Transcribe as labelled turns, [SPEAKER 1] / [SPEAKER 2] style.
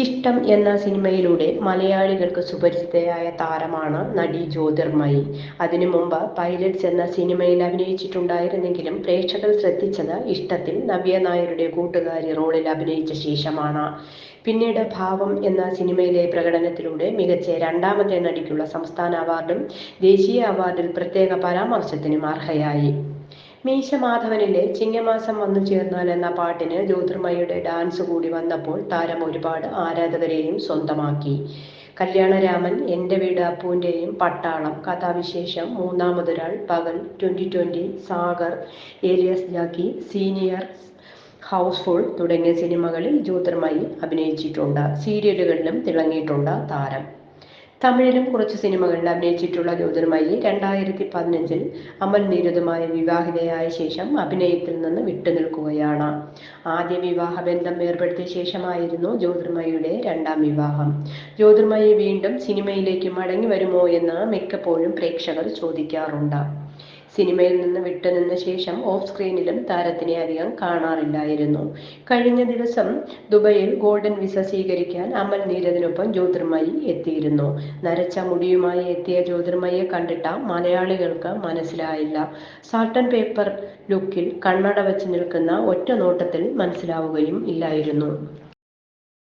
[SPEAKER 1] ഇഷ്ടം എന്ന സിനിമയിലൂടെ മലയാളികൾക്ക് സുപരിചിതയായ താരമാണ് നടി ജ്യോതിർമയി. അതിനു മുമ്പ് പൈലറ്റ്സ് എന്ന സിനിമയിൽ അഭിനയിച്ചിട്ടുണ്ടായിരുന്നെങ്കിലും പ്രേക്ഷകർ ശ്രദ്ധിച്ചത് ഇഷ്ടത്തിൽ നവ്യ നായരുടെ കൂട്ടുകാരി റോളിൽ അഭിനയിച്ച ശേഷമാണ്. പിന്നീട് ഭാവം എന്ന സിനിമയിലെ പ്രകടനത്തിലൂടെ മികച്ച രണ്ടാമത്തെ നടിക്കുള്ള സംസ്ഥാന അവാർഡും ദേശീയ അവാർഡിൽ പ്രത്യേക പരാമർശത്തിനും അർഹയായി. മീശ മാധവനിലെ ചിങ്ങമാസം വന്നു ചേർന്നാൽ എന്ന പാട്ടിന് ജ്യോതിർമയിയുടെ ഡാൻസ് കൂടി വന്നപ്പോൾ താരം ഒരുപാട് ആരാധകരെയും സ്വന്തമാക്കി. കല്യാണരാമൻ, എൻ്റെ വീട് അപ്പുവിൻ്റെയും പട്ടാളം, കഥാവിശേഷം, മൂന്നാമതൊരാൾ, പകൽ, 2020, സാഗർ, ഏലിയസ് ജാക്കി, സീനിയർ, ഹൗസ്ഫുൾ തുടങ്ങിയ സിനിമകളിൽ ജ്യോതിർമയി അഭിനയിച്ചിട്ടുണ്ട്. സീരിയലുകളിലും തിളങ്ങിയിട്ടുണ്ട് താരം. തമിഴിലും കുറച്ച് സിനിമകളിൽ അഭിനയിച്ചിട്ടുള്ള ജ്യോതിർമയി 2015 അമൽ നീരദുമായി വിവാഹിതയായ ശേഷം അഭിനയത്തിൽ നിന്ന് വിട്ടുനിൽക്കുകയാണ്. ആദ്യ വിവാഹബന്ധം ഏർപ്പെടുത്തിയ ശേഷമായിരുന്നു ജ്യോതിർമയിയുടെ രണ്ടാം വിവാഹം. ജ്യോതിർമയി വീണ്ടും സിനിമയിലേക്ക് മടങ്ങി വരുമോ എന്ന് മിക്കപ്പോഴും പ്രേക്ഷകർ ചോദിക്കാറുണ്ട്. സിനിമയിൽ നിന്ന് വിട്ടുനിന്ന ശേഷം ഓഫ് സ്ക്രീനിലും താരത്തിനെ അധികം കാണാറില്ലായിരുന്നു. കഴിഞ്ഞ ദിവസം ദുബൈയിൽ ഗോൾഡൻ വിസ സ്വീകരിക്കാൻ അമൽ നീരദിനൊപ്പം ജ്യോതിർമയി എത്തിയിരുന്നു. നരച്ച മുടിയുമായി എത്തിയ ജ്യോതിർമയിയെ കണ്ടിട്ട് മലയാളികൾക്ക് മനസ്സിലായില്ല. സാൾട്ട് ആൻഡ് പേപ്പർ ലുക്കിൽ കണ്ണട വച്ച് നിൽക്കുന്ന ഒറ്റ നോട്ടത്തിൽ മനസ്സിലാവുകയും ഇല്ലായിരുന്നു.